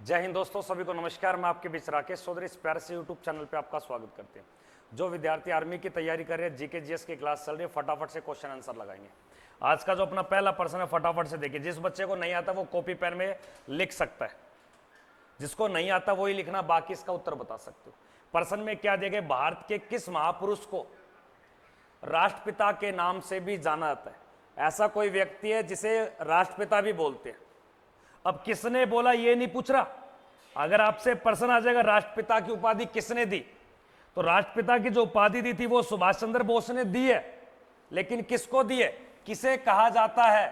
जय हिंद दोस्तों, सभी को नमस्कार। मैं आपके बीच राकेश चौधरी इस प्यारे से यूट्यूब चैनल पे आपका स्वागत करते हैं। जो विद्यार्थी आर्मी की तैयारी कर रहे हैं, जीके जीएस की क्लास चल रही है, फटाफट से क्वेश्चन आंसर लगाएंगे। आज का जो अपना पहला प्रश्न है, फटाफट से देखिए। जिस बच्चे को नहीं आता वो कॉपी पेन में लिख सकता है, जिसको नहीं आता वही लिखना, बाकी इसका उत्तर बता सकते हो। प्रश्न में क्या दिया गया? भारत के किस महापुरुष को राष्ट्रपिता के नाम से भी जाना जाता है? ऐसा कोई व्यक्ति है जिसे राष्ट्रपिता भी बोलते हैं। अब किसने बोला ये नहीं पूछ रहा। अगर आपसे प्रश्न आ जाएगा राष्ट्रपिता की उपाधि किसने दी, तो राष्ट्रपिता की जो उपाधि दी थी वो सुभाष चंद्र बोस ने दी है, लेकिन किसको दी है, किसे कहा जाता है?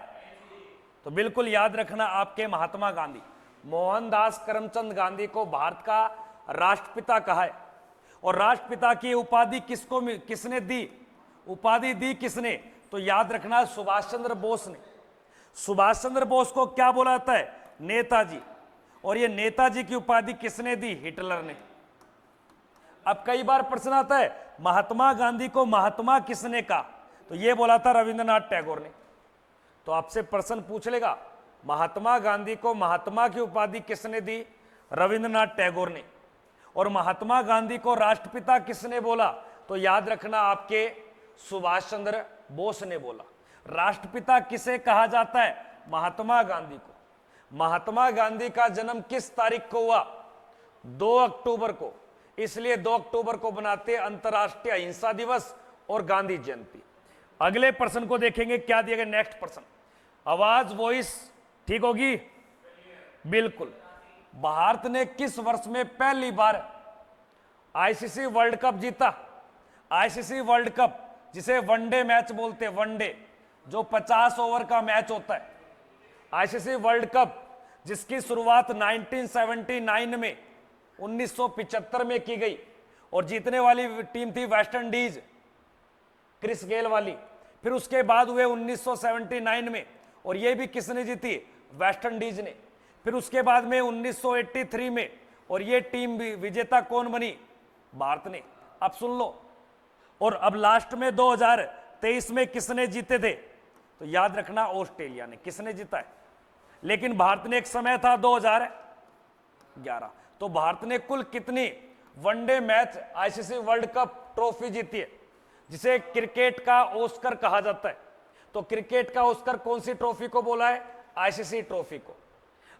तो बिल्कुल याद रखना, आपके महात्मा गांधी, मोहनदास करमचंद गांधी को भारत का राष्ट्रपिता कहा है। और राष्ट्रपिता की उपाधि किसने दी? उपाधि दी किसने? तो याद रखना, सुभाष चंद्र बोस ने। सुभाष चंद्र बोस को क्या बोला जाता है? नेताजी। और ये नेताजी की उपाधि किसने दी? हिटलर ने। अब कई बार प्रश्न आता है महात्मा गांधी को महात्मा किसने कहा, तो ये बोला था रविंद्रनाथ टैगोर ने। तो आपसे प्रश्न पूछ लेगा महात्मा गांधी को महात्मा की उपाधि किसने दी? रविंद्रनाथ टैगोर ने। और महात्मा गांधी को राष्ट्रपिता किसने बोला? तो याद रखना, आपके सुभाष चंद्र बोस ने बोला। राष्ट्रपिता किसे कहा जाता है? महात्मा गांधी को। महात्मा गांधी का जन्म किस तारीख को हुआ? 2 अक्टूबर को। इसलिए 2 अक्टूबर को बनाते अंतर्राष्ट्रीय अहिंसा दिवस और गांधी जयंती। अगले प्रश्न को देखेंगे, क्या दिया गया? नेक्स्ट प्रश्न, आवाज वॉइस ठीक होगी? बिल्कुल। भारत ने किस वर्ष में पहली बार आईसीसी वर्ल्ड कप जीता? आईसीसी वर्ल्ड कप, जिसे वनडे मैच बोलते हैं, वनडे, जो 50 ओवर का मैच होता है। आईसीसी वर्ल्ड कप जिसकी शुरुआत 1979 में 1975 में की गई, और जीतने वाली टीम थी वेस्ट इंडीज, क्रिस गेल वाली। फिर उसके बाद हुए 1979 में, और ये भी किसने जीती? वेस्ट इंडीज ने। फिर उसके बाद में 1983 में, और ये टीम भी विजेता कौन बनी? भारत ने। अब सुन लो। और अब लास्ट में 2023 में किसने जीते थे? तो याद रखना, ऑस्ट्रेलिया ने। किसने जीता है? लेकिन भारत ने एक समय था 2011। तो भारत ने कुल कितनी one day match ICC world cup trophy जीती है, जिसे क्रिकेट का ऑस्कर कहा जाता है? तो क्रिकेट का ऑस्कर कौन सी ट्रॉफी को बोला है? आईसीसी ट्रॉफी को।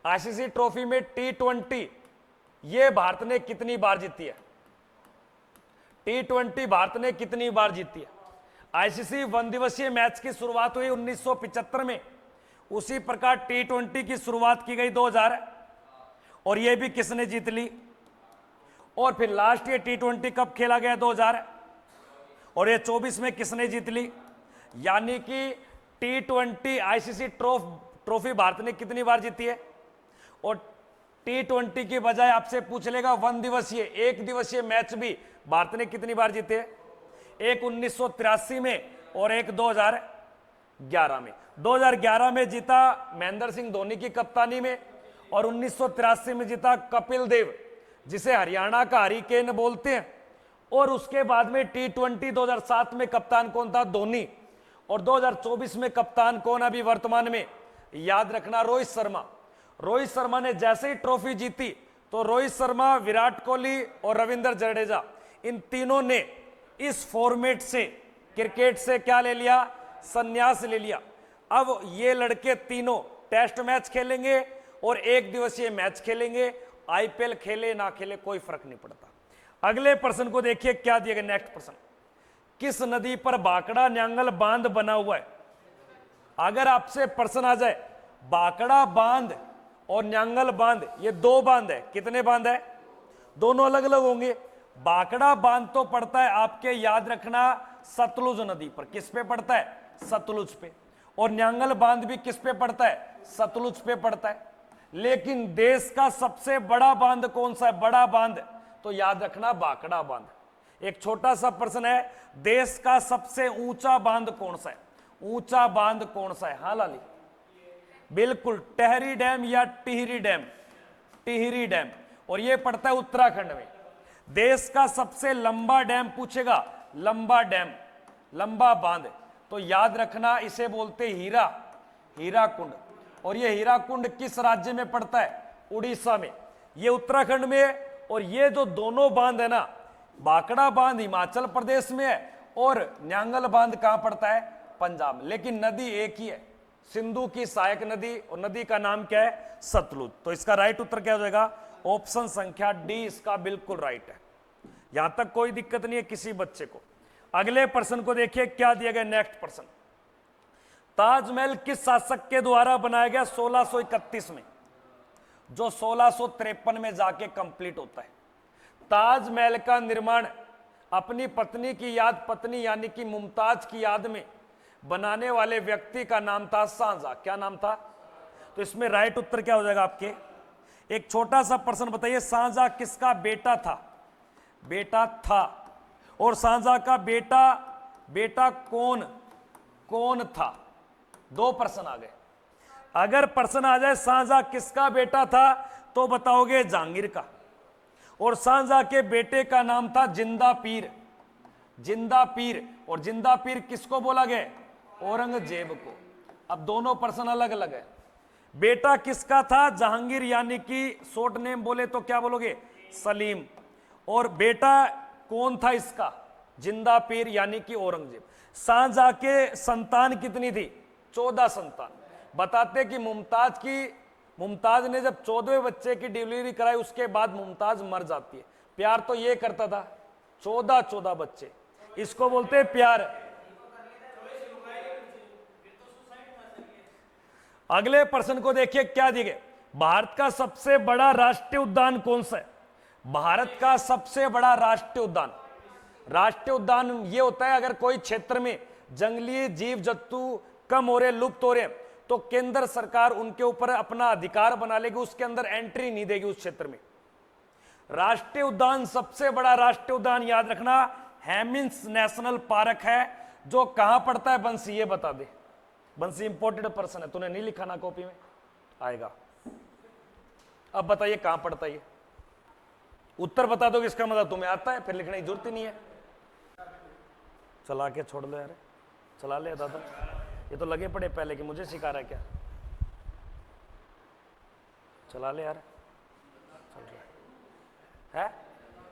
आईसीसी ट्रॉफी में T20 ये भारत ने कितनी बार जीती है? T20 भारत ने कितनी बार जीती है? आईसीसी 1 दिवसीय मैच की शुरुआत हुई 1975 में। उसी प्रकार T20 की शुरुआत की गई 2000, और यह भी किसने जीत ली? और फिर लास्ट ये T20 कब खेला गया? 2000, और ये 24 में किसने जीत ली? यानी कि T20 आईसीसी ट्रॉफी भारत ने कितनी बार जीती है? और T20 की बजाय आपसे पूछ लेगा 1 दिवसीय, 1 दिवसीय मैच भी भारत ने कितनी बार जीते? एक 1983 में और एक 2011 में। 2011 में जीता महेंद्र सिंह धोनी की कप्तानी में, और 1983 में जीता कपिल देव, जिसे हरियाणा का हरिकेन बोलते हैं। और उसके बाद में T20 2007 में कप्तान कौन था? धोनी। और 2024 में कप्तान कौन अभी वर्तमान में? याद रखना, रोहित शर्मा। रोहित शर्मा ने जैसे ही ट्रॉफी जीती, तो रोहित शर्मा, विराट कोहली और रविंद्र जडेजा, इन तीनों ने इस फॉर्मेट से, क्रिकेट से क्या ले लिया? संन्यास ले लिया। अब ये लड़के तीनों टेस्ट मैच खेलेंगे और 1 दिवसीय मैच खेलेंगे। आईपीएल खेले ना खेले कोई फर्क नहीं पड़ता। अगले प्रश्न को देखिए, क्या दिया गया? नेक्स्ट प्रश्न, किस नदी पर भाखड़ा न्यांगल बांध बना हुआ है? अगर आपसे प्रश्न आ जाए भाखड़ा बांध और न्यांगल बांध, ये 2 बांध है। कितने बांध है? दोनों अलग अलग होंगे। भाखड़ा बांध तो पड़ता है आपके, याद रखना, सतलुज नदी पर। किस पे पड़ता है? सतलुज पे। और न्यांगल बांध भी किस पे पड़ता है? सतलुज पे पड़ता है। लेकिन देश का सबसे बड़ा बांध कौन सा है? बड़ा बांध, तो याद रखना भाखड़ा बांध। एक छोटा सा प्रश्न है, देश का सबसे ऊंचा बांध कौन सा है? ऊंचा बांध कौन सा है? हाँ लाली, बिल्कुल, टेहरी डैम या टिहरी डैम। टिहरी डैम, और यह पड़ता है उत्तराखंड में। देश का सबसे लंबा डैम पूछेगा, लंबा डैम, लंबा बांध, तो याद रखना, इसे बोलते हीरा कुंड। और यह हीराकुंड किस राज्य में पड़ता है? उड़ीसा में। ये उत्तराखंड में है, और ये जो दोनों बांध है ना, भाखड़ा बांध हिमाचल प्रदेश में है और न्यांगल बांध कहां पड़ता है, पंजाब। लेकिन नदी एक ही है, सिंधु की सहायक नदी, और नदी का नाम क्या है, सतलुज। तो इसका राइट उत्तर क्या हो जाएगा, ऑप्शन संख्या डी इसका बिल्कुल राइट है। यहां तक कोई दिक्कत नहीं है किसी बच्चे को। अगले प्रश्न को देखिए क्या दिया गया। नेक्स्ट प्रश्न, ताजमहल किस शासक के द्वारा बनाया गया 1631 में, जो 1653 में जाके कंप्लीट होता है। ताजमहल का निर्माण अपनी पत्नी की याद, पत्नी यानी कि मुमताज की याद में बनाने वाले व्यक्ति का नाम था शाहजहां। क्या नाम था? तो इसमें राइट उत्तर क्या हो जाएगा आपके। एक छोटा सा प्रश्न बताइए, शाहजहां किसका बेटा था? बेटा था। और शाहजहां का बेटा कौन था? दो प्रश्न आ गए। अगर प्रश्न आ जाए शाहजहां किसका बेटा था तो बताओगे जहांगीर का, और शाहजहां के बेटे का नाम था जिंदा पीर। और जिंदा पीर किसको बोला गया? औरंगजेब को। अब दोनों प्रश्न अलग अलग है। बेटा किसका था? जहांगीर, यानी कि शॉर्ट नेम बोले तो क्या बोलोगे? सलीम। और बेटा कौन था इसका? जिंदा पीर यानी कि औरंगजेब। शाहजहां के संतान कितनी थी? 14 संतान। बताते कि मुमताज ने जब 14वें बच्चे की डिलीवरी कराई उसके बाद मुमताज मर जाती है। प्यार तो ये करता था, 14 बच्चे, इसको बोलते हैं प्यार। अगले प्रश्न को देखिए क्या दिए गए। भारत का सबसे बड़ा राष्ट्रीय उद्यान कौन सा है? भारत का सबसे बड़ा राष्ट्रीय उद्यान ये होता है अगर कोई क्षेत्र में जंगली जीव जंतु कम हो रहे, लुप्त हो रहे, तो केंद्र सरकार उनके ऊपर अपना अधिकार बना लेगी, उसके अंदर एंट्री नहीं देगी उस क्षेत्र में। राष्ट्रीय उद्यान, सबसे बड़ा राष्ट्रीय उद्यान याद रखना हेमिंस नेशनल पार्क है, जो कहां पड़ता है? बंसी, ये बता दे। बंसी इंपोर्टेड पर्सन है, तूने नहीं लिखा ना कॉपी में, आएगा। अब बताइए कहां पड़ता है ये? उत्तर बता दो, इसका मतलब तुम्हें आता है, फिर लिखने की जरूरत ही नहीं है। चला के छोड़ दो यार, चला ले दादा, ये तो लगे पड़े पहले कि मुझे सिखा रहा है क्या। चला ले यार, चल रहा है।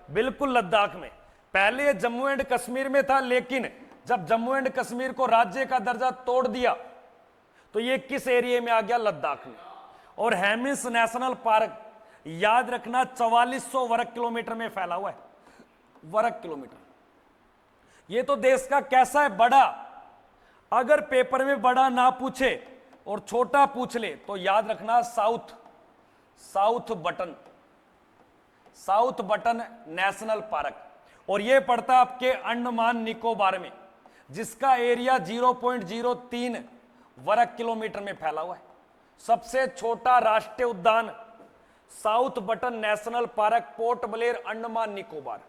बिल्कुल लद्दाख में। पहले ये जम्मू एंड कश्मीर में था, लेकिन जब जम्मू एंड कश्मीर को राज्य का दर्जा तोड़ दिया तो ये किस एरिया में आ गया? लद्दाख में। और हेमिस नेशनल पार्क याद रखना 4400 वर्ग किलोमीटर में फैला हुआ है। वर्ग किलोमीटर, ये तो देश का कैसा है? बड़ा। अगर पेपर में बड़ा ना पूछे और छोटा पूछ ले तो याद रखना साउथ बटन नेशनल पार्क। और यह पड़ता है आपके अंडमान निकोबार में, जिसका एरिया 0.03 वर्ग किलोमीटर में फैला हुआ है। सबसे छोटा राष्ट्रीय उद्यान south button national park, port Blair, Andaman Nicobar.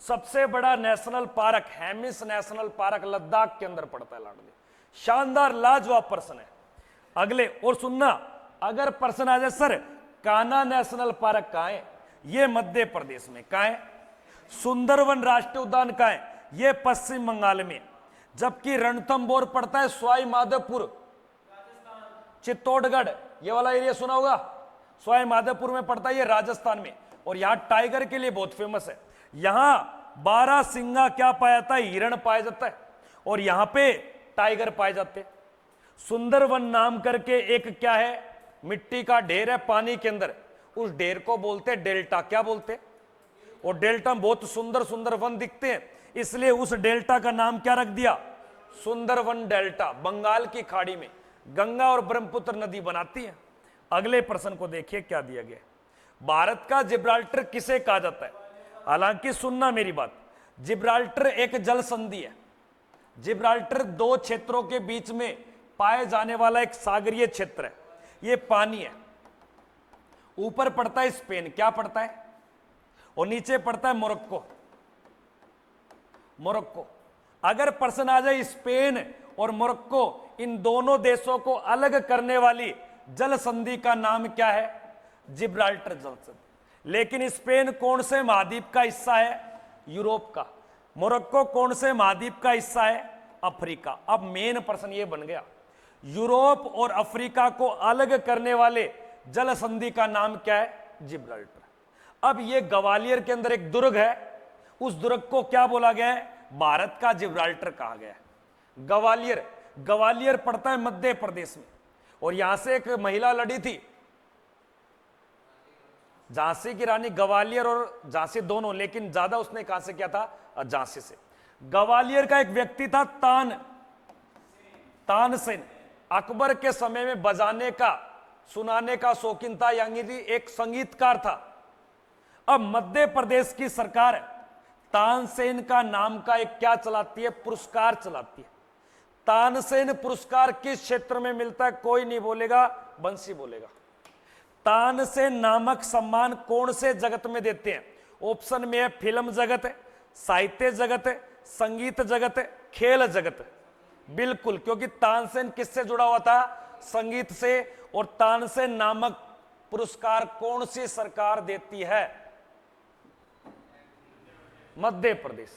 सबसे बड़ा national park Hemis national park Ladakh के अंदर पड़ता है। लाडले, शानदार लाजवाब प्रश्न है। अगले और सुनना, अगर प्रश्न आ जाए सर कान्हा नेशनल पार्क कहां है? ये मध्य प्रदेश में। कहां है? सुंदरवन राष्ट्रीय उद्यान कहां है? ये पश्चिम बंगाल में। जबकि रणथंभौर पड़ता है सवाई माधोपुर, चित्तौड़गढ़, ये वाला एरिया सुना होगा, सवाई माधोपुर में पड़ता है, ये राजस्थान में। और यहां टाइगर के लिए बहुत फेमस है। यहां 12 सिंगा क्या पाया जाता है? हिरण पाया जाता है, और यहां पे टाइगर पाए जाते हैं। सुंदरवन नाम करके एक क्या है? मिट्टी का ढेर है पानी के अंदर, उस ढेर को बोलते हैं डेल्टा। क्या बोलते हैं? और डेल्टा में बहुत सुंदर वन दिखते हैं, इसलिए उस डेल्टा का नाम क्या रख दिया? सुंदरवन डेल्टा। बंगाल की खाड़ी में गंगा और ब्रह्मपुत्र नदी बनाती है। अगले प्रश्न को देखिए क्या दिया गया। भारत का जिब्राल्टर किसे कहा जाता है? हालांकि सुनना मेरी बात, जिब्राल्टर एक जल संधि है। जिब्राल्टर दो क्षेत्रों के बीच में पाए जाने वाला एक सागरीय क्षेत्र है। ये पानी है, ऊपर पड़ता है स्पेन, क्या पड़ता है? और नीचे पड़ता है मोरक्को। अगर प्रश्न आ जाए स्पेन और मोरक्को, इन दोनों देशों को अलग करने वाली जल संधि का नाम क्या है? जिब्राल्टर जल संधि। लेकिन स्पेन कौन से महाद्वीप का हिस्सा है? यूरोप का। मोरक्को कौन से महाद्वीप का हिस्सा है? अफ्रीका। अब मेन प्रश्न ये बन गया, यूरोप और अफ्रीका को अलग करने वाले जल संधि का नाम क्या है? जिब्राल्टर। अब ये ग्वालियर के अंदर एक दुर्ग है, उस दुर्ग को क्या बोला गया है? भारत का जिब्राल्टर कहा गया है। ग्वालियर, ग्वालियर पड़ता है मध्य प्रदेश में, और यहां से एक महिला लड़ी थी, झांसी की रानी, ग्वालियर और झांसी दोनों, लेकिन ज्यादा उसने कहां से किया था? झांसी से। ग्वालियर का एक व्यक्ति था तानसेन, अकबर के समय में बजाने का, सुनाने का शौकीन था, यानी एक संगीतकार था। अब मध्य प्रदेश की सरकार तानसेन का नाम का एक क्या चलाती है? पुरस्कार चलाती है। तानसेन पुरस्कार किस क्षेत्र में मिलता है? कोई नहीं बोलेगा, बंसी बोलेगा। तानसेन नामक सम्मान कौन से जगत में देते हैं? ऑप्शन में है फिल्म जगत है, साहित्य जगत है, संगीत जगत है, खेल जगत है। बिल्कुल, क्योंकि तानसेन किससे जुड़ा हुआ था? संगीत से। और तानसेन नामक पुरस्कार कौन सी सरकार देती है? मध्य प्रदेश।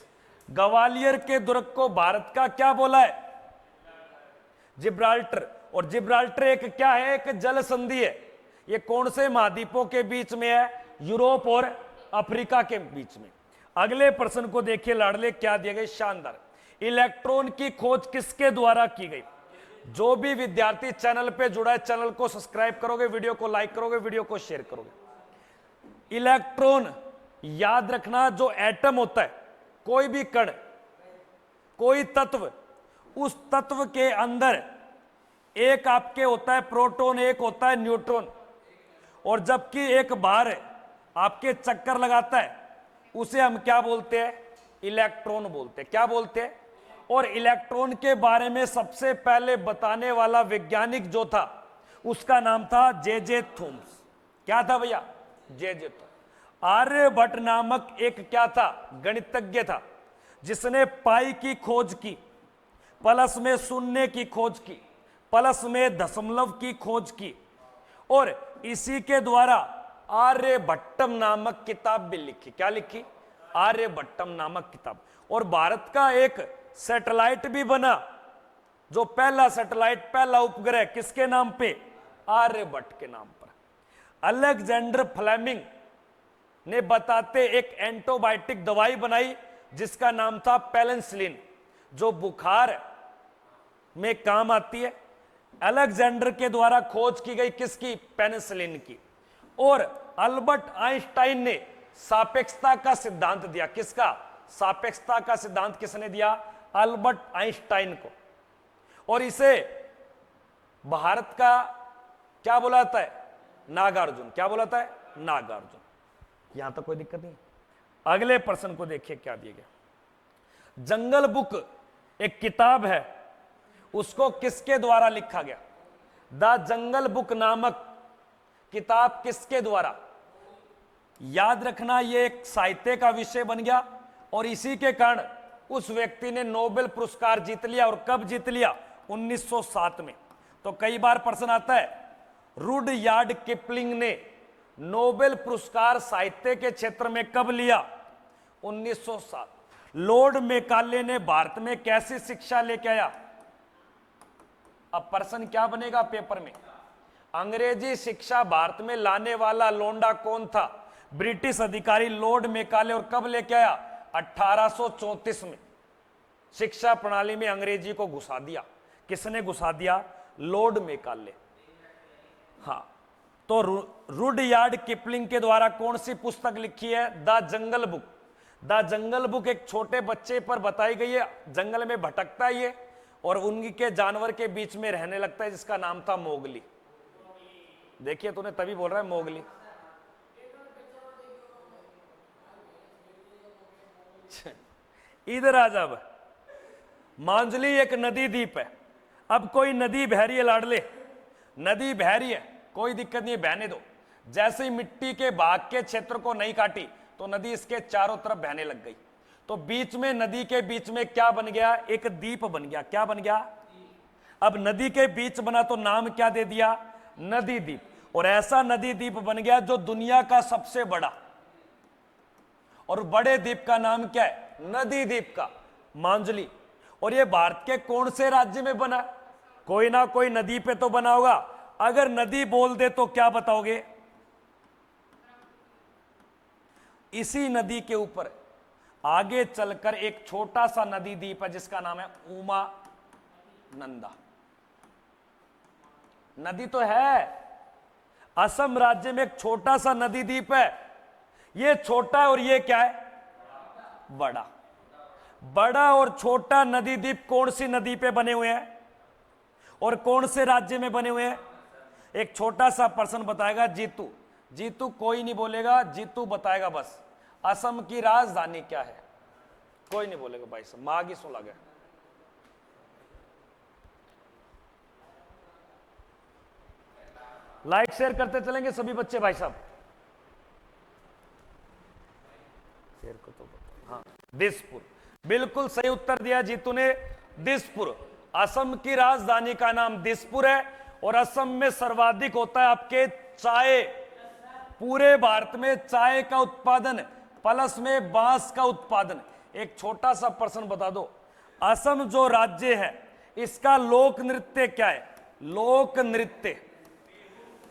ग्वालियर के दुर्ग को भारत का क्या बोला है? जिब्राल्टर। और जिब्राल्टर एक क्या है? एक जल संधि है। ये कौन से महाद्वीपों के बीच में है? यूरोप और अफ्रीका के बीच में। अगले प्रश्न को देखिए लाडले, क्या दिया गया? शानदार। इलेक्ट्रॉन की खोज किसके द्वारा की गई? जो भी विद्यार्थी चैनल पे जुड़ा है, चैनल को सब्सक्राइब करोगे, वीडियो को लाइक करोगे, वीडियो को शेयर करोगे। इलेक्ट्रॉन, याद रखना, जो एटम होता है, कोई भी कण, कोई तत्व, उस तत्व के अंदर एक आपके होता है प्रोटॉन, एक होता है न्यूट्रॉन, और जबकि एक बाहर आपके चक्कर लगाता है, उसे हम क्या बोलते हैं? इलेक्ट्रॉन बोलते हैं। क्या बोलते हैं? और इलेक्ट्रॉन के बारे में सबसे पहले बताने वाला वैज्ञानिक जो था, उसका नाम था जे थॉमस। क्या था भैया? जे थॉमस। आर्यभट्ट नामक एक क्या था? गणितज्ञ था, जिसने पाई की खोज की, प्लस में शून्य की खोज की, प्लस में दशमलव की खोज की, और इसी के द्वारा आर्यभट्टम नामक किताब भी लिखी। क्या लिखी? आर्यभट्टम नामक किताब। और भारत का एक सैटेलाइट भी बना, जो पहला सैटेलाइट, पहला उपग्रह किसके नाम पे? आर्यभट्ट के नाम पर। अलेक्जेंडर फ्लेमिंग ने बताते एक एंटीबायोटिक दवाई बनाई, जिसका नाम था पेनिसिलिन, जो बुखार में काम आती है। अलेक्जेंडर के द्वारा खोज की गई, किसकी? पेनिसिलिन की। और अल्बर्ट आइंस्टाइन ने सापेक्षता का सिद्धांत दिया। किसका? सापेक्षता का सिद्धांत किसने दिया? अल्बर्ट आइंस्टाइन को। और इसे भारत का क्या बुलाता है? नागार्जुन। क्या बुलाता है? नागार्जुन। यहां तक कोई दिक्कत नहीं। अगले प्रश्न को देखिए, क्या दिया गया? जंगल बुक एक किताब है, उसको किसके द्वारा लिखा गया? द जंगल बुक नामक किताब किसके द्वारा? याद रखना, यह एक साहित्य का विषय बन गया, और इसी के कारण उस व्यक्ति ने नोबेल पुरस्कार जीत लिया। और कब जीत लिया? 1907 में। तो कई बार प्रश्न आता है, रुडयार्ड किपलिंग ने नोबेल पुरस्कार साहित्य के क्षेत्र में कब लिया? 1907। लॉर्ड मैकाले ने भारत में कैसी शिक्षा लेके आया? अब प्रश्न क्या बनेगा पेपर में? अंग्रेजी शिक्षा भारत में लाने वाला लोंडा कौन था? ब्रिटिश अधिकारी लॉर्ड मैकाले। और कब लेके आया? 1834 में शिक्षा प्रणाली में अंग्रेजी को घुसा दिया। किसने घुसा दिया? Lord Macaulay. हाँ, तो रुडयार्ड किपलिंग के द्वारा कौन सी पुस्तक लिखी है? The jungle book. The jungle book एक छोटे बच्चे पर बताई गई है, जंगल में भटकता है ये, और उनके जानवर के बीच में रहने लगता है, जिसका नाम था मोगली। देखिए, तूने तभी बोल रहा है मोगली। इधर आ जा। अब मांजली एक नदी द्वीप है। अब कोई नदी बह रही है लाडले, नदी बह रही है, कोई दिक्कत नहीं है, बहने दो। जैसे ही मिट्टी के भाग के क्षेत्र को नहीं काटी, तो नदी इसके चारों तरफ बहने लग गई। तो बीच में, नदी के बीच में क्या बन गया? एक द्वीप बन गया। क्या बन गया? अब नदी के बीच बना तो नाम क्या दे दिया? नदी द्वीप। और ऐसा नदी द्वीप बन गया जो दुनिया का सबसे बड़ा, और बड़े द्वीप का नाम क्या है? नदी द्वीप का मांजली। और ये भारत के कौन से राज्य में बना? कोई ना कोई नदी पे तो बना होगा। अगर नदी बोल दे तो क्या बताओगे? इसी नदी के ऊपर आगे चलकर एक छोटा सा नदी द्वीप है जिसका नाम है उमा नंदा। नदी तो है, असम राज्य में एक छोटा सा नदी द्वीप है। ये छोटा है और ये क्या है? बड़ा। बड़ा और छोटा नदी द्वीप कौन सी नदी पे बने हुए हैं और कौन से राज्य में बने हुए हैं? एक छोटा सा पर्सन बताएगा। जीतू, जीतू कोई नहीं बोलेगा, जीतू बताएगा बस। असम की राजधानी क्या है? कोई नहीं बोलेगा भाई साहब, मागी सो लगे। लाइक शेयर करते चलेंगे सभी बच्चे भाई साहब। शेयर को तो हाँ, दिसपुर, बिल्कुल सही उत्तर दिया जीतू ने, दिसपुर। असम की राजधानी का नाम दिसपुर है और असम में सर्वाधिक होता है आपके चाय। पूरे भारत में चाय का उत्पादन प्लस में बांस का उत्पादन। एक छोटा सा प्रश्न बता दो, असम जो राज्य है इसका लोक नृत्य क्या है? लोक नृत्य,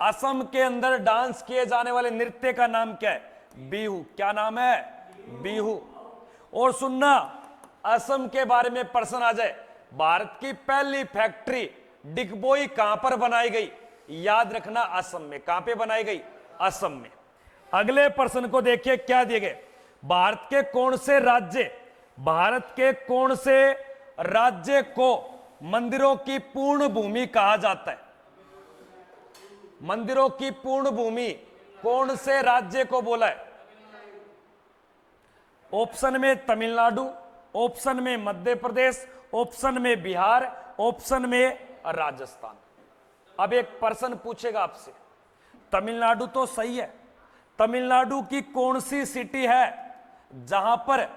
असम के अंदर डांस किए जाने वाले नृत्य का नाम क्या है? बिहू। क्या नाम है? बिहू। और सुनना, असम के बारे में प्रश्न आ जाए, भारत की पहली फैक्ट्री डिगबोई कहां पर बनाई गई? याद रखना, असम में। कहां पे बनाई गई? असम में। अगले प्रश्न को देखिए क्या दिए गए। भारत के कौन से राज्य को मंदिरों की पूर्ण भूमि कहा जाता है? मंदिरों की पूर्ण भूमि कौन से राज्य को बोला है? ऑप्शन में तमिलनाडु, ऑप्शन में मध्य प्रदेश, ऑप्शन में बिहार, ऑप्शन में राजस्थान। अब एक प्रश्न पूछेगा आपसे, तमिलनाडु तो सही है, तमिलनाडु की कौन सी सिटी है जहां पर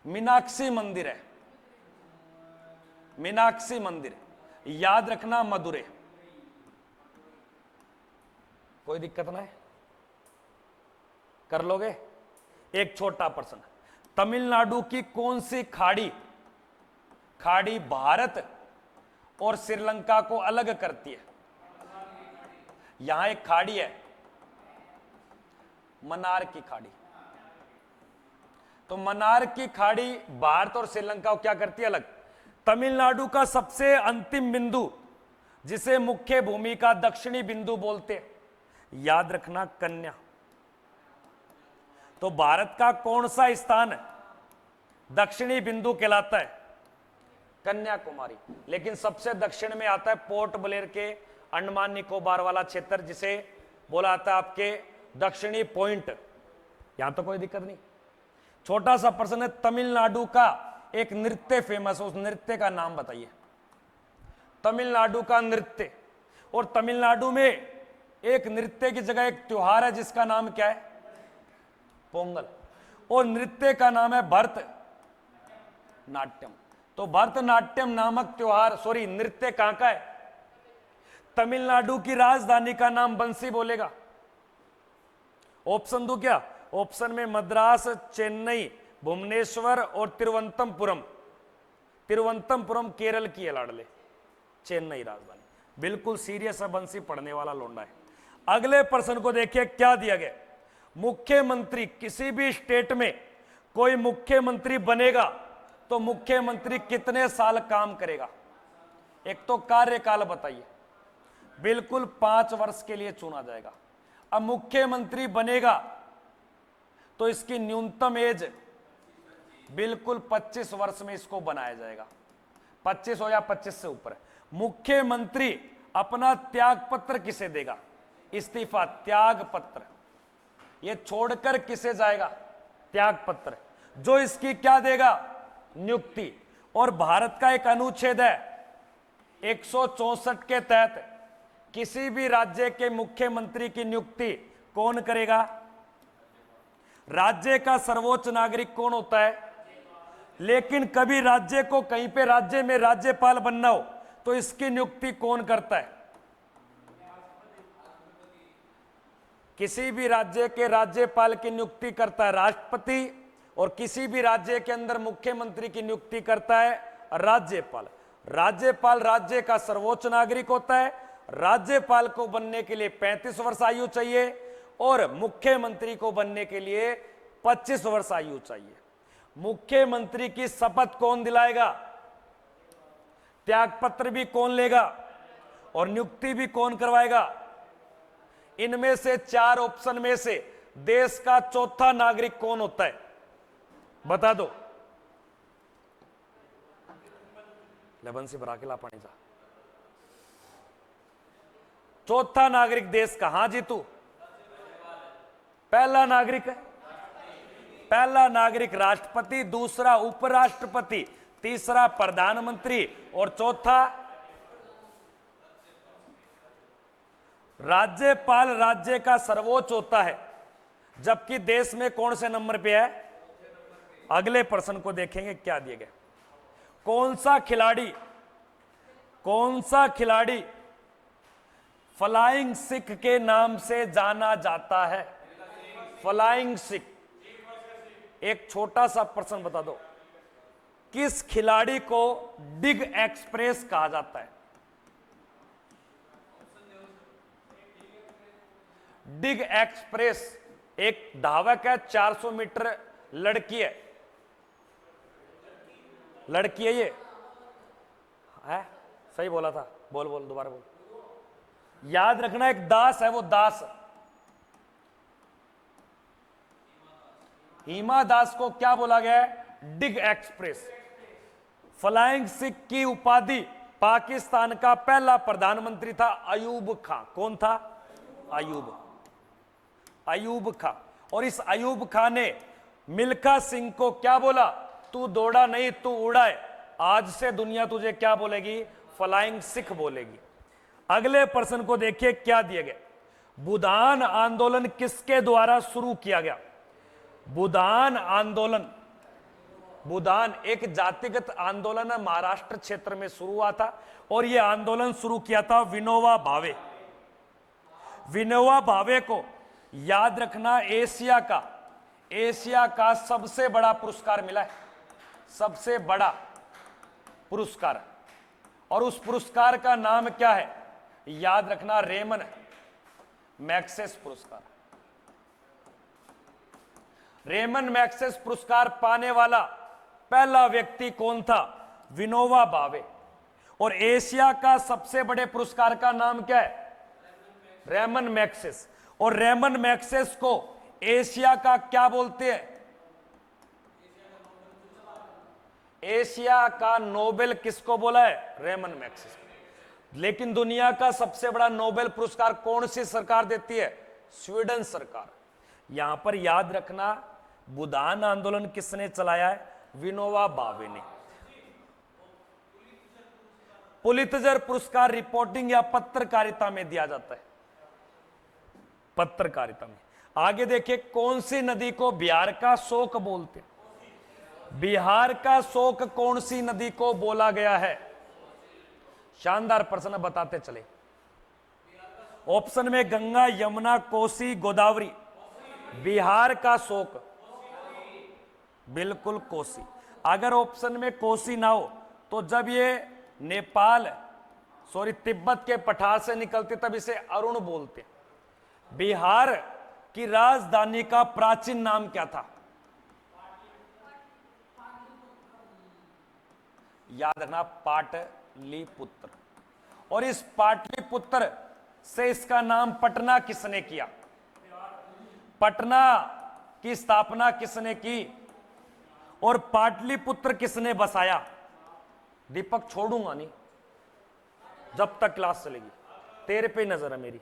मीनाक्षी मंदिर है? मीनाक्षी मंदिर, याद रखना, मदुरै। कोई दिक्कत ना है, कर लोगे? एक छोटा प्रश्न, तमिलनाडु की कौन सी खाड़ी भारत और श्रीलंका को अलग करती है? यहां एक खाड़ी है, मन्नार की खाड़ी। तो मन्नार की खाड़ी भारत और श्रीलंका को क्या करती है? अलग। तमिलनाडु का सबसे अंतिम बिंदु जिसे मुख्य भूमि का दक्षिणी बिंदु बोलते हैं, याद रखना, कन्या। तो भारत का कौन सा स्थान दक्षिणी बिंदु कहलाता है? कन्याकुमारी। लेकिन सबसे दक्षिण में आता है पोर्ट ब्लेयर के अंडमान निकोबार वाला क्षेत्र, जिसे बोला जाता है आपके दक्षिणी पॉइंट। यहां तो कोई दिक्कत नहीं। छोटा सा प्रश्न है, तमिलनाडु का एक नृत्य फेमस है, उस नृत्य का नाम बताइए। तमिलनाडु का नृत्य, और तमिलनाडु में एक नृत्य की जगह एक त्योहार है जिसका नाम क्या है? पोंगल। और नृत्य का नाम है भरतनाट्यम। तो भरतनाट्यम नामक त्योहार, सॉरी, नृत्य कहां का है? तमिलनाडु की राजधानी का नाम बंसी बोलेगा। ऑप्शन दो क्या? ऑप्शन में मद्रास, चेन्नई, भुवनेश्वर और तिरुवनंतपुरम। तिरुवनंतपुरम केरल की है लाडले, चेन्नई राजधानी। बिल्कुल सीरियस है, बंसी पढ़ने वाला लोंडा है। अगले प्रश्न को देखिए क्या दिया गया। मुख्यमंत्री, किसी भी स्टेट में कोई मुख्यमंत्री बनेगा तो मुख्यमंत्री कितने साल काम करेगा? एक तो कार्यकाल बताइए। बिल्कुल 5 वर्ष के लिए चुना जाएगा। अब मुख्यमंत्री बनेगा तो इसकी न्यूनतम एज बिल्कुल 25 वर्ष में इसको बनाया जाएगा। 25 हो या 25 से ऊपर। मुख्यमंत्री अपना त्याग पत्र किसे देगा? इस्तीफा, त्याग पत्र। ये छोड़कर किसे जाएगा? त्याग पत्र। जो इसकी क्या देगा? नियुक्ति। और भारत का एक अनुच्छेद है 164 के तहत किसी भी राज्य के मुख्यमंत्री की नियुक्ति कौन करेगा? राज्य का सर्वोच्च नागरिक कौन होता है? लेकिन कभी राज्य को कहीं पे राज्य में राज्यपाल बनना हो तो इसकी नियुक्ति कौन करता है? किसी भी राज्य के राज्यपाल की नियुक्ति करता है राष्ट्रपति, और किसी भी राज्य के अंदर मुख्यमंत्री की नियुक्ति करता है राज्यपाल। राज्यपाल राज्य का सर्वोच्च नागरिक होता है। राज्यपाल को बनने के लिए 35 वर्ष आयु चाहिए और मुख्यमंत्री को बनने के लिए 25 वर्ष आयु चाहिए। मुख्यमंत्री की शपथ कौन दिलाएगा, त्यागपत्र भी कौन लेगा और नियुक्ति भी कौन करवाएगा? इनमें से 4 ऑप्शन में से देश का चौथा नागरिक कौन होता है, बता दो। लबन से भरा के ला पानी जा। चौथा नागरिक देश का, हां जीतू, पहला नागरिक है, पहला नागरिक राष्ट्रपति, दूसरा उपराष्ट्रपति, तीसरा प्रधानमंत्री और चौथा राज्यपाल राज्य का सर्वोच्च होता है। जबकि देश में कौन से नंबर पे है? अगले प्रश्न को देखेंगे क्या दिए गए। कौन सा खिलाड़ी फ्लाइंग सिख के नाम से जाना जाता है? फ्लाइंग सिख। एक छोटा सा प्रश्न बता दो, किस खिलाड़ी को डिग एक्सप्रेस कहा जाता है? डिग एक्सप्रेस एक धावक है, 400 मीटर लड़की है, लड़की है ये है, सही बोला था, बोल दोबारा बोल। याद रखना, एक दास है, वो दास हिमा दास को क्या बोला गया है? डिग एक्सप्रेस। फ्लाइंग सिख की उपाधि पाकिस्तान का पहला प्रधानमंत्री था अयूब खां। कौन था? अयूब खां। और इस अयूब खां ने मिल्खा सिंह को क्या बोला? तू दौड़ा नहीं, तू उड़ा है, आज से दुनिया तुझे क्या बोलेगी? फ्लाइंग सिख बोलेगी। अगले प्रश्न को देखिए क्या दिया गया। बुदान आंदोलन किसके द्वारा शुरू किया गया? बुदान आंदोलन, बुदान एक जातिगत आंदोलन है, महाराष्ट्र क्षेत्र में शुरू हुआ था और यह आंदोलन शुरू किया था विनोबा भावे। विनोबा भावे को याद रखना, एशिया का सबसे बड़ा पुरस्कार मिला है, सबसे बड़ा पुरस्कार, और उस पुरस्कार का नाम क्या है? याद रखना, रेमन मैग्सेस पुरस्कार। रेमन मैग्सेस पुरस्कार पाने वाला पहला व्यक्ति कौन था? विनोबा भावे। और एशिया का सबसे बड़े पुरस्कार का नाम क्या है? Ramon Magsaysay. और रेमन मैग्सेस को एशिया का क्या बोलते हैं? एशिया का नोबेल किसको बोला है? Ramon Magsaysay. लेकिन दुनिया का सबसे बड़ा नोबेल पुरस्कार कौन सी सरकार देती है? स्वीडन सरकार। यहां पर याद रखना, बुदान आंदोलन किसने चलाया है? विनोबा भावे ने। पुलित्जर पुरस्कार रिपोर्टिंग या पत्रकारिता में दिया जाता है, पत्रकारिता में। आगे देखिए, कौन सी नदी को बिहार का शोक बोलते हैं? बिहार का शोक कौन सी नदी को बोला गया है? शानदार प्रश्न, बताते चले। ऑप्शन में गंगा, यमुना, कोसी, गोदावरी। बिहार का शोक बिल्कुल कोसी। अगर ऑप्शन में कोसी ना हो तो जब ये तिब्बत के पठार से निकलते तब इसे अरुण बोलते। बिहार की राजधानी का प्राचीन नाम क्या था? याद रखना, पाटलिपुत्र। और इस पाटलिपुत्र से इसका नाम पटना किसने किया? पटना की स्थापना किसने की और पाटलिपुत्र किसने बसाया? दीपक छोड़ूंगा नहीं जब तक क्लास चलेगी, तेरे पे नजर है मेरी।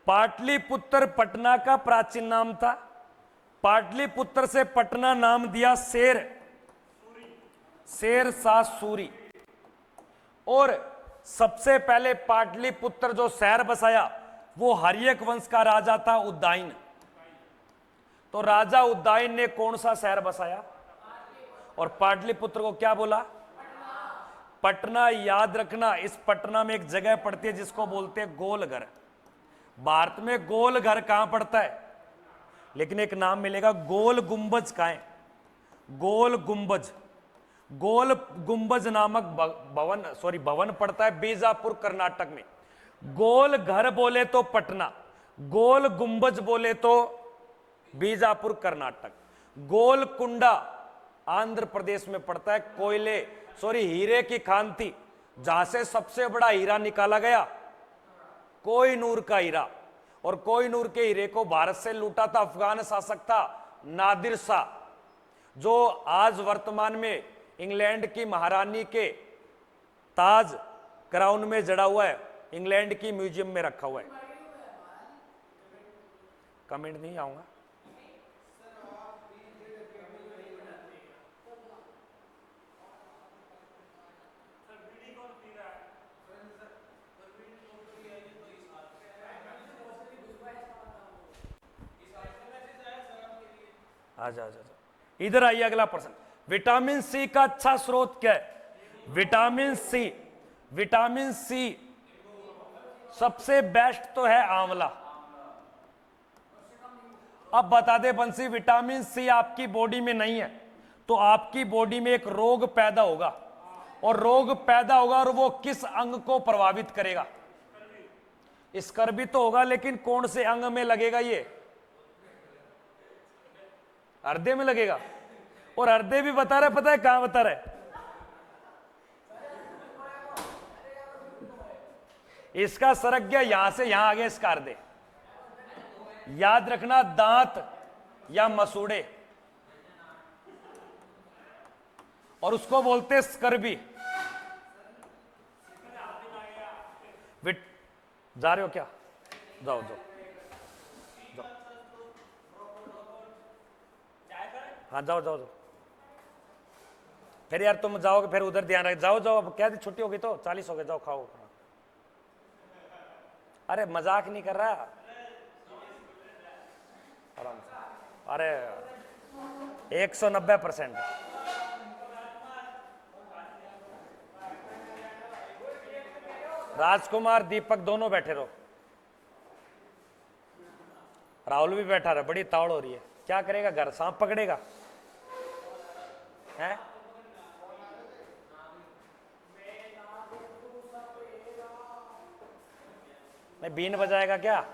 पाटलिपुत्र पटना का प्राचीन नाम था। पाटलिपुत्र से पटना नाम दिया शेर शाह सूरी। और सबसे पहले पाटलिपुत्र जो शहर बसाया वो हर्यक वंश का राजा था उदयन। तो राजा उदयन ने कौन सा शहर बसाया और पाटलिपुत्र को क्या बोला? पटना। याद रखना, इस पटना में एक जगह पड़ती है जिसको बोलते हैं गोलघर। भारत में गोलघर कहां पड़ता है? लेकिन एक नाम मिलेगा, गोल गुंबज का है, गोल गुंबज। गोल गुंबज नामक भवन पड़ता है बीजापुर कर्नाटक में। गोल घर बोले तो पटना, गोल गुंबज बोले तो बीजापुर कर्नाटक। गोलकुंडा आंध्र प्रदेश में पड़ता है। हीरे की खान थी जहां से सबसे बड़ा हीरा निकाला गया, कोहिनूर का हीरा। और कोहिनूर के हीरे को भारत से लूटा था अफगान शासक था नादिर शाह, जो आज वर्तमान में इंग्लैंड की महारानी के ताज क्राउन में जड़ा हुआ है, इंग्लैंड की म्यूजियम में रखा हुआ है। कमेंट नहीं आऊंगा। आजा इधर आइए, अगला प्रश्न। विटामिन सी का अच्छा स्रोत क्या है? विटामिन सी सबसे बेस्ट तो है आंवला। अब बता दे बंसी, विटामिन सी आपकी बॉडी में नहीं है तो आपकी बॉडी में एक रोग पैदा होगा, और वो किस अंग को प्रभावित करेगा? स्कर्वी तो होगा, लेकिन कौन से अंग में लगेगा? ये हृदय में लगेगा। और हृदय भी बता रहा है, पता है कहां बता रहा है? इसका सरक गया यहां से यहां आ गया इसका हृदय। याद रखना, दांत या मसूड़े, और उसको बोलते स्कर्वी। जा रहे हो क्या? जाओ जाओ जाओ, हाँ जाओ जाओ जाओ। फिर यार तुम जाओगे फिर उधर ध्यान रख। जाओ जाओ, अब क्या थी, छुट्टी होगी तो 40 हो गए, जाओ खाओ। अरे मजाक नहीं कर रहा, आराम से। अरे 190%। राजकुमार दीपक दोनों बैठे रहो, राहुल भी बैठा रहा। बड़ी तावड़ हो रही है, क्या करेगा? घर सांप पकड़ेगा है? नहीं, बीन बजाएगा क्या?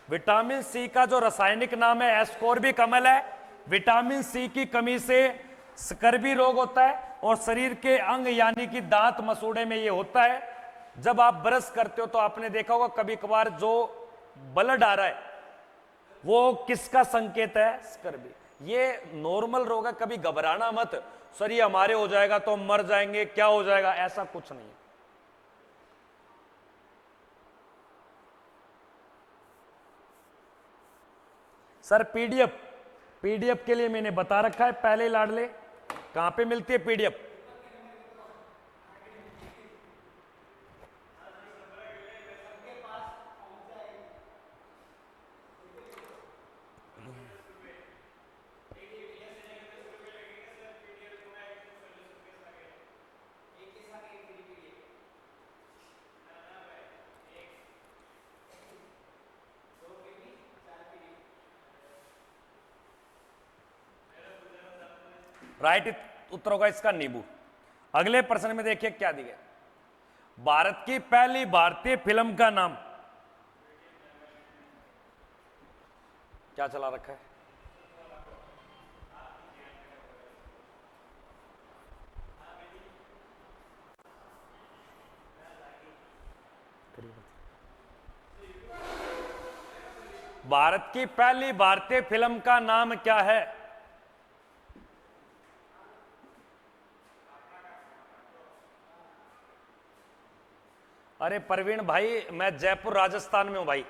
विटामिन सी का जो रासायनिक नाम है एस्कोर्बिक अम्ल है। विटामिन सी की कमी से स्कर्वी रोग होता है, और शरीर के अंग यानी कि दांत मसूड़े में ये होता है। जब आप ब्रश करते हो तो आपने देखा होगा कभी कभार जो ब्लड आ रहा है वो किसका संकेत है? स्कर्वी। ये नॉर्मल रोग है, कभी घबराना मत, सर ये हमारे हो जाएगा तो मर जाएंगे, क्या हो जाएगा, ऐसा कुछ नहीं है। सर पीडीएफ के लिए मैंने बता रखा है पहले लाडले। कहां पे मिलती है पीडीएफ? राइट उत्तर होगा इसका नींबू। अगले प्रश्न में देखिए क्या दिया। भारत की पहली भारतीय फिल्म का नाम क्या चला रखा है? भारत की पहली भारतीय फिल्म का नाम क्या है? अरे प्रवीण भाई, मैं जयपुर राजस्थान में हूं भाई।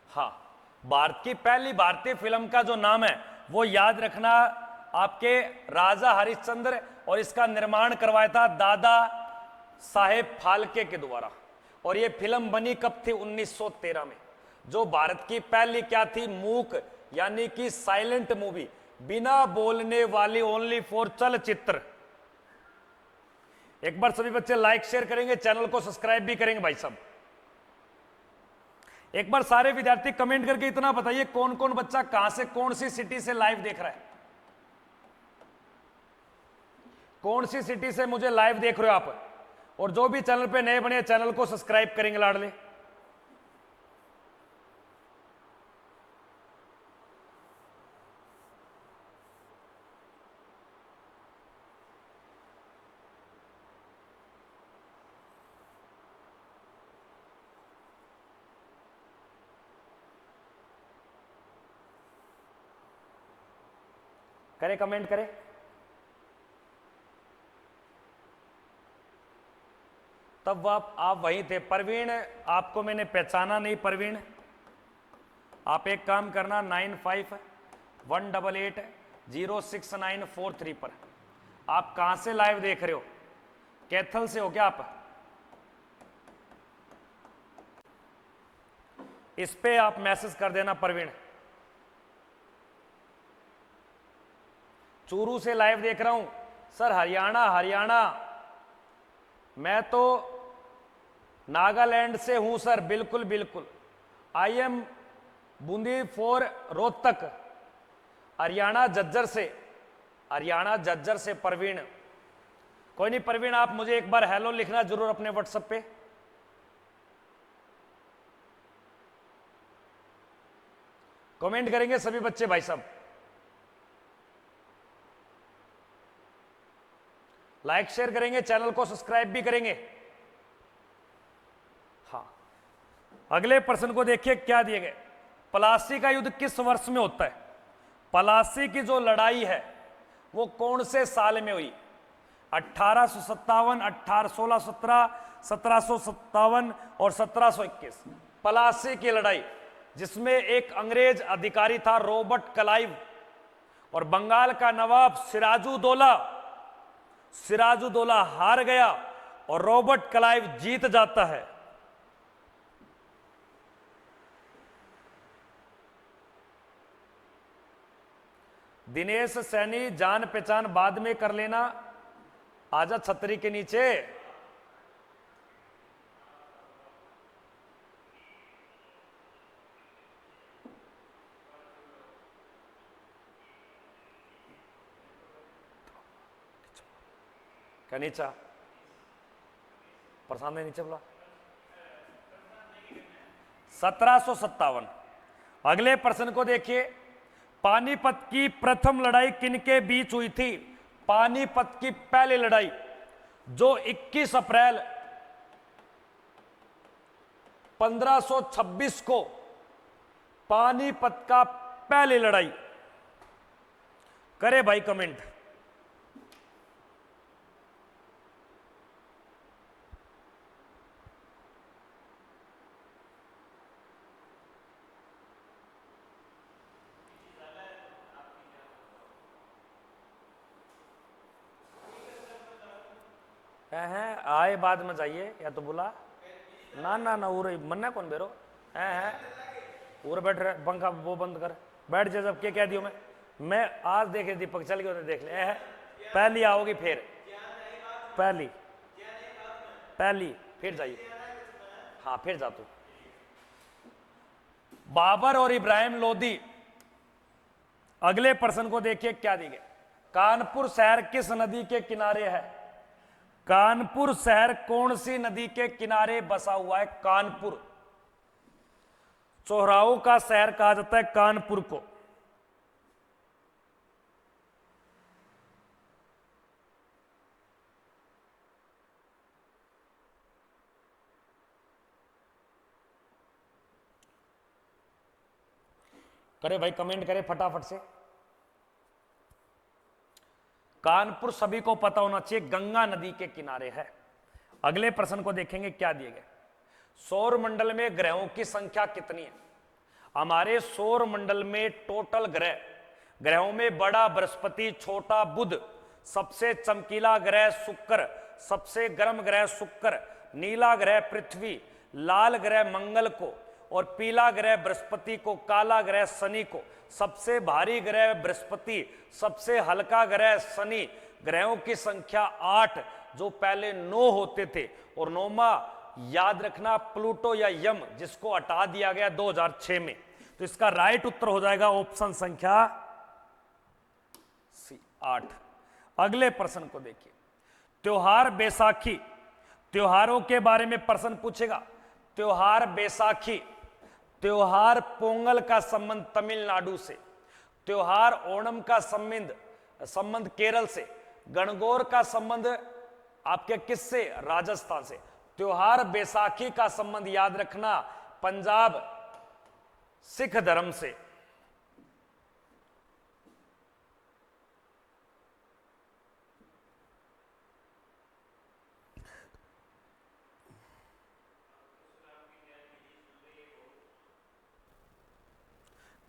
हाँ, भारत की पहली भारतीय फिल्म का जो नाम है वो याद रखना, आपके राजा हरिश्चंद्र, और इसका निर्माण करवाया था दादा साहेब फाल्के के द्वारा। और ये फिल्म बनी कब थी? 1913 में। जो भारत की पहली क्या थी? मूक यानी कि साइलेंट मूवी, बिना बोलने वाली, ओनली फॉर चलचित्र। एक बार सभी बच्चे लाइक शेयर करेंगे, चैनल को सब्सक्राइब भी करेंगे भाई साहब। एक बार सारे विद्यार्थी कमेंट करके इतना बताइए कौन कौन बच्चा कहां से, कौन सी सिटी से लाइव देख रहा है, कौन सी सिटी से मुझे लाइव देख रहे हो आप। और जो भी चैनल पे नए बने चैनल को सब्सक्राइब करेंगे लाडले। करे कमेंट करे। तब आप वहीं थे। परवीन, आपको मैंने पहचाना नहीं। परवीन, आप एक काम करना 9518806943 पर। आप कहां से लाइव देख रहे हो? कैथल से हो क्या आप? इस पे आप मैसेज कर देना परवीन। चूरू से लाइव देख रहा हूं सर। हरियाणा मैं तो नागालैंड से हूं सर। बिल्कुल बिल्कुल। I am Bundi for Rohtak. Haryana Jhajjar से परवीन। कोई नहीं परवीन, आप मुझे एक बार हेलो लिखना जरूर अपने व्हाट्सएप पे। कमेंट करेंगे सभी बच्चे भाई साहब। लाइक शेयर करेंगे, चैनल को सब्सक्राइब भी करेंगे। हाँ, अगले प्रश्न को देखिए क्या दिए गए। पलासी का युद्ध किस वर्ष में होता है? पलासी की जो लड़ाई है वो कौन से साल में हुई? 1857, 1617, 1757 और 1721। पलासी की लड़ाई जिसमें एक अंग्रेज अधिकारी था रॉबर्ट क्लाइव और बंगाल का नवाब सिराजुद्दौला हार गया और रॉबर्ट क्लाइव जीत जाता है। दिनेश सैनी, जान पहचान बाद में कर लेना, आजा छतरी के नीचे। क्या नीचा? प्रशांत ने नीचे बोला 1757। अगले प्रश्न को देखिए। पानीपत की प्रथम लड़ाई किनके बीच हुई थी? पानीपत की पहली लड़ाई जो 21 अप्रैल 1526 को पानीपत का पहली लड़ाई। करे भाई कमेंट। हैं आए बाद में जाइए या तो बोला ना उर मन्ना कौन बेरो हैं उर बैठ रहे पंखा वो बंद कर बैठ जा। जब क्या कह दियो मैं आज देखे दीपक चल के देख ले है। पहली आओगी फिर पहली फिर जाइए। हाँ फिर जा तू। बाबर और इब्राहिम लोदी। अगले प्रश्न को देखिए क्या दी गए। कानपुर शहर किस नदी के किनारे है? कानपुर शहर कौन सी नदी के किनारे बसा हुआ है? कानपुर। चौराहों का शहर कहा जाता है कानपुर को। करे भाई कमेंट करे फटाफट से। कानपुर सभी को पता होना चाहिए गंगा नदी के किनारे है। अगले प्रश्न को देखेंगे क्या दिए गए। सौर मंडल में ग्रहों की संख्या कितनी है? हमारे सौर मंडल में टोटल ग्रहों में बड़ा बृहस्पति, छोटा बुध, सबसे चमकीला ग्रह शुक्र, सबसे गर्म ग्रह शुक्र, नीला ग्रह पृथ्वी, लाल ग्रह मंगल को और पीला ग्रह बृहस्पति को, काला ग्रह शनि को। सबसे भारी ग्रह बृहस्पति, सबसे हल्का ग्रह शनि। ग्रहों की संख्या 8 जो पहले 9 होते थे और 9वां याद रखना प्लूटो या यम, जिसको हटा दिया गया 2006 में। तो इसका राइट उत्तर हो जाएगा ऑप्शन संख्या सी 8। अगले प्रश्न को देखिए, त्योहार बैसाखी, त्योहारों के बारे में प्रश्न पूछेगा। त्योहार बैसाखी, त्योहार पोंगल का संबंध तमिलनाडु से, त्योहार ओणम का संबंध केरल से, गणगौर का संबंध आपके किससे, राजस्थान से। त्योहार बैसाखी का संबंध याद रखना पंजाब सिख धर्म से।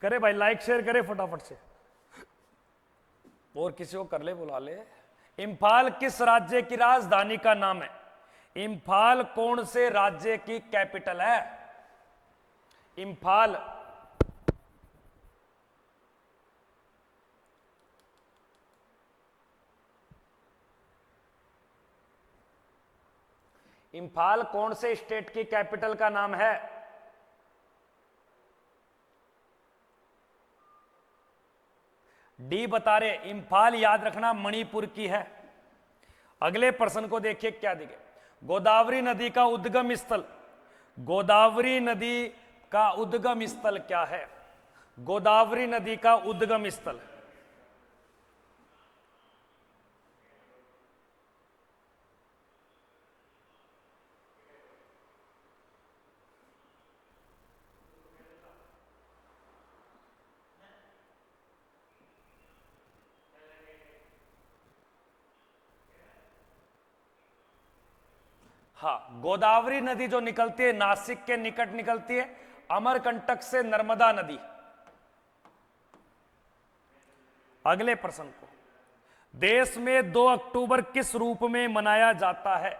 करे भाई, लाइक शेयर करे फटाफट से, और किसी को कर ले, बुला ले। इंफाल किस राज्य की राजधानी का नाम है? इंफाल कौन से राज्य की कैपिटल है? इंफाल इंफाल कौन से स्टेट की कैपिटल का नाम है? डी बता रहे, इंफाल याद रखना मणिपुर की है। अगले प्रश्न को देखिए क्या दिखे, गोदावरी नदी का उद्गम स्थल, गोदावरी नदी का उद्गम स्थल क्या है? गोदावरी नदी का उद्गम स्थल, हाँ, गोदावरी नदी जो निकलती है नासिक के निकट निकलती है, अमरकंटक से नर्मदा नदी। अगले प्रश्न को, देश में 2 अक्टूबर किस रूप में मनाया जाता है?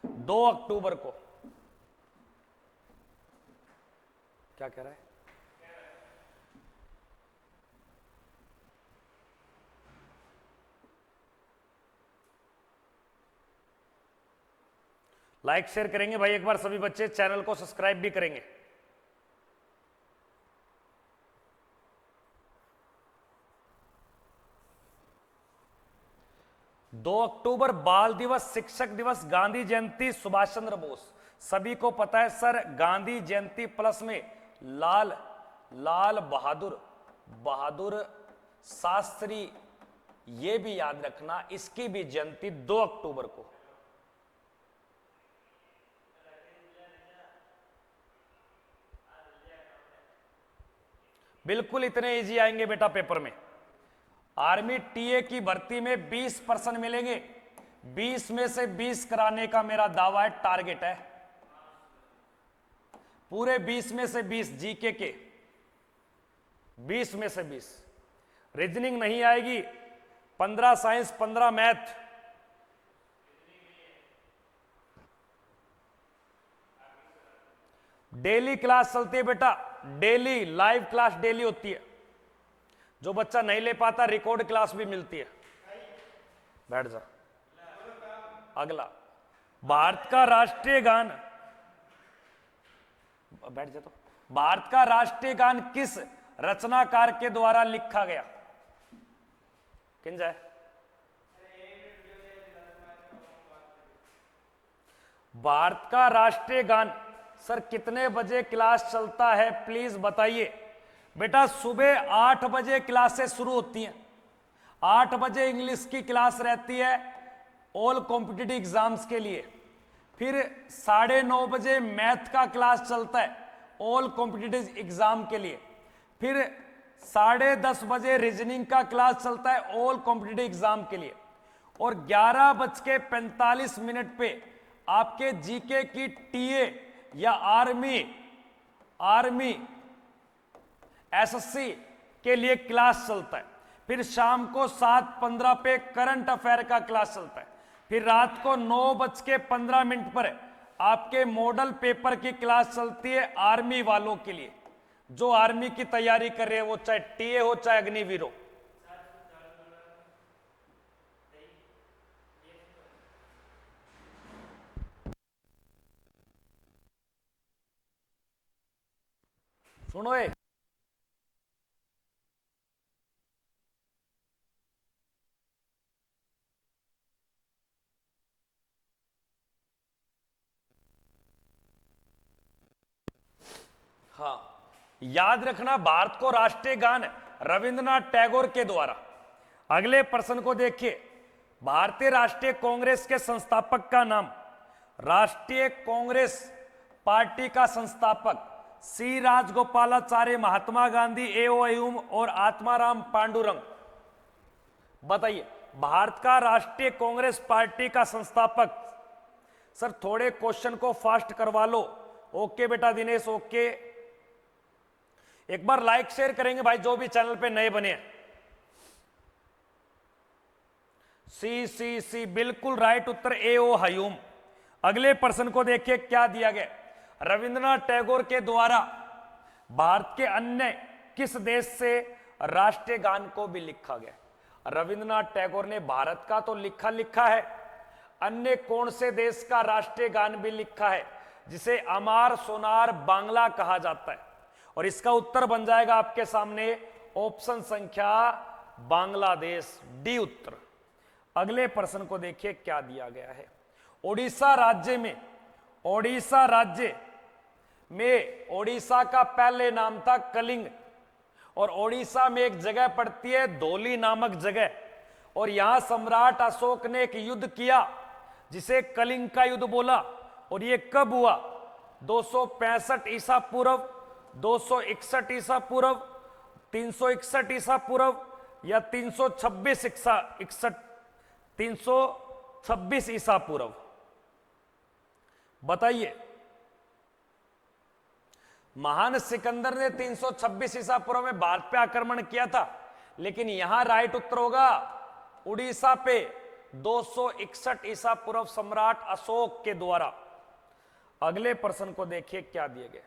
2 अक्टूबर को क्या कह रहा है? लाइक शेयर करेंगे भाई एक बार सभी बच्चे, चैनल को सब्सक्राइब भी करेंगे। दो अक्टूबर बाल दिवस, शिक्षक दिवस, गांधी जयंती, सुभाष चंद्र बोस, सभी को पता है सर। गांधी जयंती प्लस में लाल बहादुर शास्त्री, ये भी याद रखना, इसकी भी जयंती 2 अक्टूबर को। बिल्कुल इतने इजी आएंगे बेटा पेपर में। आर्मी टीए की भर्ती में 20% मिलेंगे, 20 में से 20 कराने का मेरा दावा है, टारगेट है। पूरे 20 में से 20 जीके के, 20 में से 20। रीजनिंग नहीं आएगी, 15 साइंस, 15 मैथ। डेली क्लास चलती है बेटा, डेली लाइव क्लास डेली होती है। जो बच्चा नहीं ले पाता रिकॉर्ड क्लास भी मिलती है। बैठ जा। अगला, भारत का राष्ट्रीय गान, बैठ जा। तो भारत का राष्ट्रीय गान किस रचनाकार के द्वारा लिखा गया? किन जाए? भारत का राष्ट्रीय गान सर कितने बजे क्लास चलता है प्लीज बताइए। बेटा सुबह 8 बजे क्लासेस शुरू होती हैं। 8 बजे इंग्लिश की क्लास रहती है ऑल कॉम्पिटिटिव एग्जाम्स के लिए। फिर 9:30 बजे मैथ का क्लास चलता है ऑल कॉम्पिटिटिव एग्जाम के लिए। फिर 10:30 बजे रीजनिंग का क्लास चलता है ऑल कॉम्पिटिटिव एग्जाम के लिए। और 11:45 पे आपके जीके की टीए या आर्मी एसएससी के लिए क्लास चलता है। फिर शाम को 7:15 पे करंट अफेयर का क्लास चलता है। फिर रात को 9:15 पर आपके मॉडल पेपर की क्लास चलती है आर्मी वालों के लिए, जो आर्मी की तैयारी कर रहे हैं, वो चाहे टीए हो चाहे अग्निवीर हो। सुनो ए, हाँ, याद रखना भारत को राष्ट्रीय गान रविंद्रनाथ टैगोर के द्वारा। अगले प्रश्न को देखिए, भारतीय राष्ट्रीय कांग्रेस के संस्थापक का नाम। राष्ट्रीय कांग्रेस पार्टी का संस्थापक सी राजगोपालाचारी, महात्मा गांधी, ए.ओ. अयूम और आत्माराम पांडुरंग। बताइए, भारत का राष्ट्रीय कांग्रेस पार्टी का संस्थापक। सर थोड़े क्वेश्चन को फास्ट करवा लो। ओके बेटा दिनेश, ओके। एक बार लाइक शेयर करेंगे भाई जो भी चैनल पे नए बने हैं। सी बिल्कुल राइट उत्तर, ए.ओ. हयूम। अगले प्रश्न को देखिए क्या दिया गया। रविंद्रनाथ टैगोर के द्वारा भारत के अन्य किस देश से राष्ट्रीय गान को भी लिखा गया? रविंद्रनाथ टैगोर ने भारत का तो लिखा है, अन्य कौन से देश का राष्ट्रीय गान भी लिखा है जिसे अमार सोनार बांग्ला कहा जाता है? और इसका उत्तर बन जाएगा आपके सामने ऑप्शन संख्या बांग्लादेश, डी उत्तर। अगले प्रश्न को देखिए क्या दिया गया है। ओडिशा राज्य में ओडिशा का पहले नाम था कलिंग, और ओडिशा में एक जगह पड़ती है धौली नामक जगह, और यहां सम्राट अशोक ने एक युद्ध किया जिसे कलिंग का युद्ध बोला। और यह कब हुआ? 265 ईसा पूर्व, 261 ईसा पूर्व, 361 ईसा पूर्व या 326 ईसा पूर्व? बताइए। महान सिकंदर ने 326 ईसा पूर्व में भारत पे आक्रमण किया था, लेकिन यहां राइट उत्तर होगा उड़ीसा पे 261 ईसा पूर्व सम्राट अशोक के द्वारा। अगले प्रश्न को देखिए क्या दिए गए।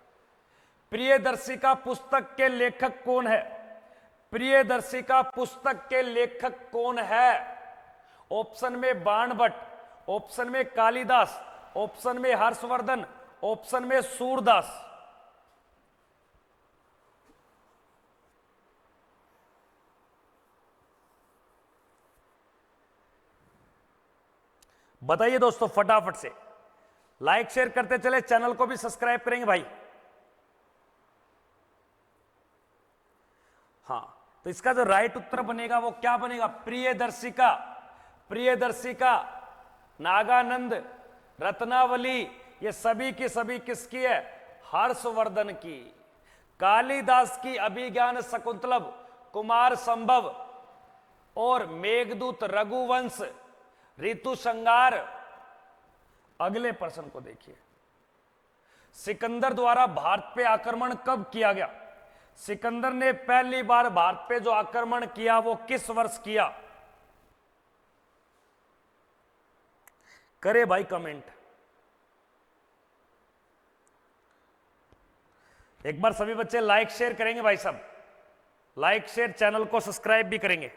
प्रियदर्शिका पुस्तक के लेखक कौन है? प्रियदर्शिका पुस्तक के लेखक कौन है? ऑप्शन में बाणभट्ट, ऑप्शन में कालिदास, ऑप्शन में हर्षवर्धन, ऑप्शन में सूरदास। बताइए दोस्तों फटाफट से, लाइक शेयर करते चले, चैनल को भी सब्सक्राइब करेंगे भाई। हाँ, तो इसका जो राइट उत्तर बनेगा वो क्या बनेगा? प्रियदर्शिका। प्रियदर्शिका, नागानंद, रत्नावली, ये सभी की सभी किसकी है? हर्षवर्धन की। कालिदास की अभिज्ञान शकुंतलम, कुमार संभव और मेघदूत, रघुवंश, ऋतु संगार। अगले प्रश्न को देखिए। सिकंदर द्वारा भारत पे आक्रमण कब किया गया? सिकंदर ने पहली बार भारत पे जो आक्रमण किया वो किस वर्ष किया? करे भाई कमेंट। एक बार सभी बच्चे लाइक शेयर करेंगे भाई सब, लाइक शेयर, चैनल को सब्सक्राइब भी करेंगे।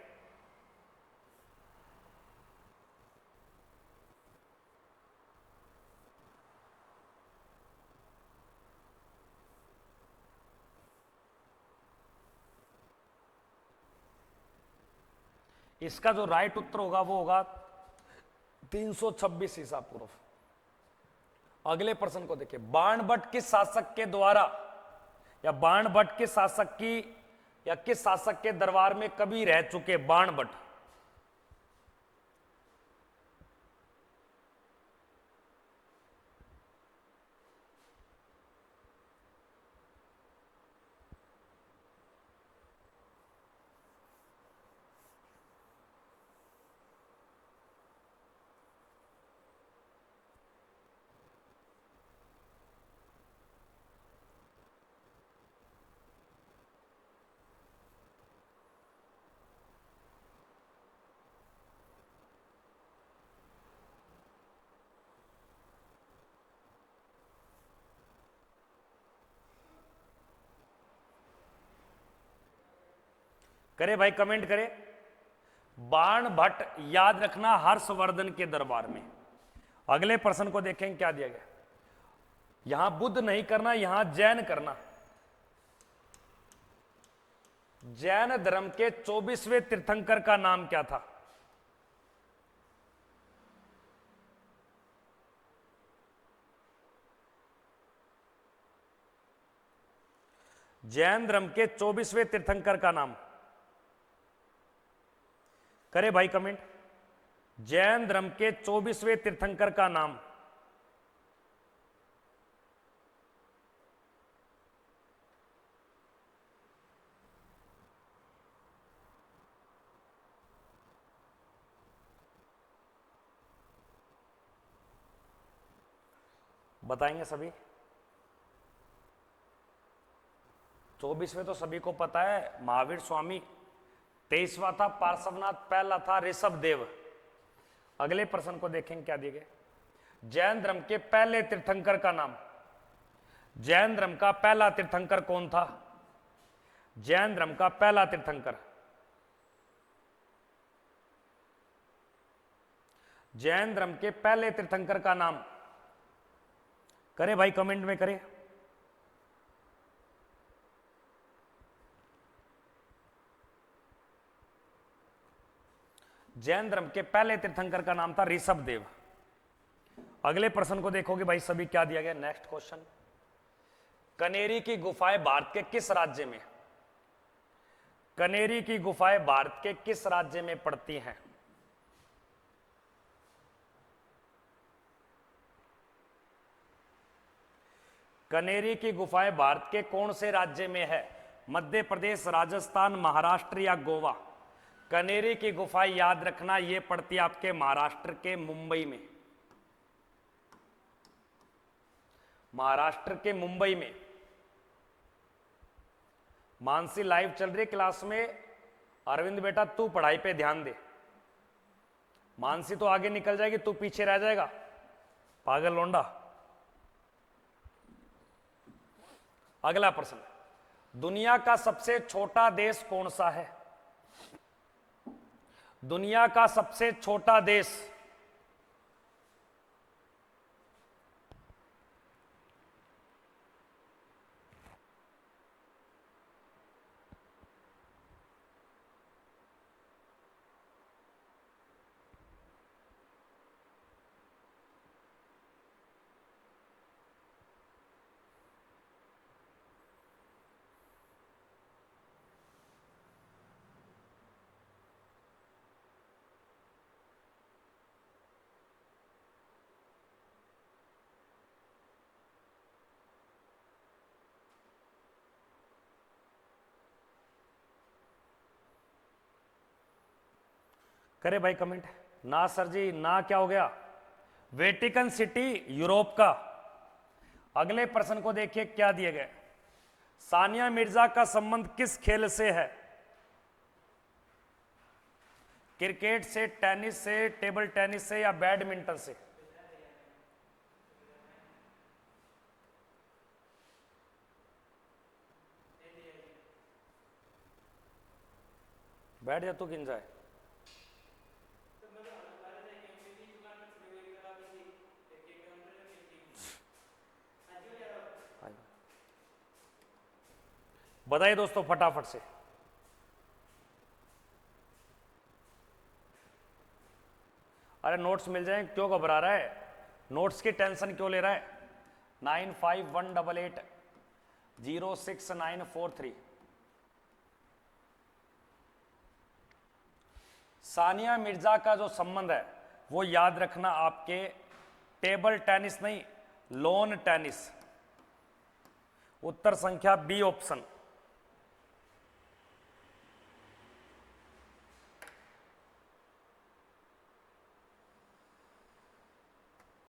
इसका जो राइट उत्तर होगा वो होगा 326 ईसा पूर्व। अगले प्रश्न को देखिए। बाणभट्ट किस शासक के द्वारा या बाणभट्ट किस शासक की या किस शासक के दरबार में कभी रह चुके? बाणभट्ट। करे भाई कमेंट करे। बाणभट्ट याद रखना हर्षवर्धन के दरबार में। अगले प्रश्न को देखेंगे क्या दिया गया। यहां बुद्ध नहीं करना, यहां जैन करना। जैन धर्म के 24वें तीर्थंकर का नाम क्या था? जैन धर्म के 24वें तीर्थंकर का नाम करे भाई कमेंट। जैन धर्म के 24वें तीर्थंकर का नाम। बताएंगे सभी? 24वें तो सभी को पता है, महावीर स्वामी। 23वां था पार्श्वनाथ, पहला था ऋषभ देव। अगले प्रश्न को देखेंगे क्या दिए गए। जैन धर्म के पहले तीर्थंकर का नाम। जैन धर्म का पहला तीर्थंकर कौन था? जैन धर्म का पहला तीर्थंकर। जैन धर्म के पहले तीर्थंकर का नाम करे भाई, कमेंट में करे। जैन धर्म के पहले तीर्थंकर का नाम था ऋषभ देव। अगले प्रश्न को देखोगे भाई सभी क्या दिया गया। नेक्स्ट क्वेश्चन, कनेरी की गुफाएं भारत के किस राज्य में? कनेरी की गुफाएं भारत के किस राज्य में पड़ती हैं? कनेरी की गुफाएं भारत के कौन से राज्य में है? मध्य प्रदेश, राजस्थान, महाराष्ट्र या गोवा? कनेरी की गुफाएं याद रखना ये पड़ती है आपके महाराष्ट्र के मुंबई में। महाराष्ट्र के मुंबई में। मानसी लाइव चल रही है क्लास में। अरविंद बेटा तू पढ़ाई पे ध्यान दे। मानसी तो आगे निकल जाएगी, तू पीछे रह जाएगा, पागल लोंडा। अगला प्रश्न, दुनिया का सबसे छोटा देश कौन सा है? दुनिया का सबसे छोटा देश। करे भाई कमेंट। ना सर जी, ना क्या हो गया? वेटिकन सिटी यूरोप का। अगले प्रश्न को देखिए क्या दिए गए। सानिया मिर्जा का संबंध किस खेल से है? क्रिकेट से, टेनिस से, टेबल टेनिस से या बैडमिंटन से? बैठ जा तू, गिन जाए। बताइए दोस्तों फटाफट से। अरे नोट्स मिल जाए, क्यों घबरा रहा है? नोट्स की टेंशन क्यों ले रहा है? 9518806943। सानिया मिर्जा का जो संबंध है वो याद रखना आपके टेबल टेनिस नहीं, लॉन टेनिस। उत्तर संख्या बी ऑप्शन।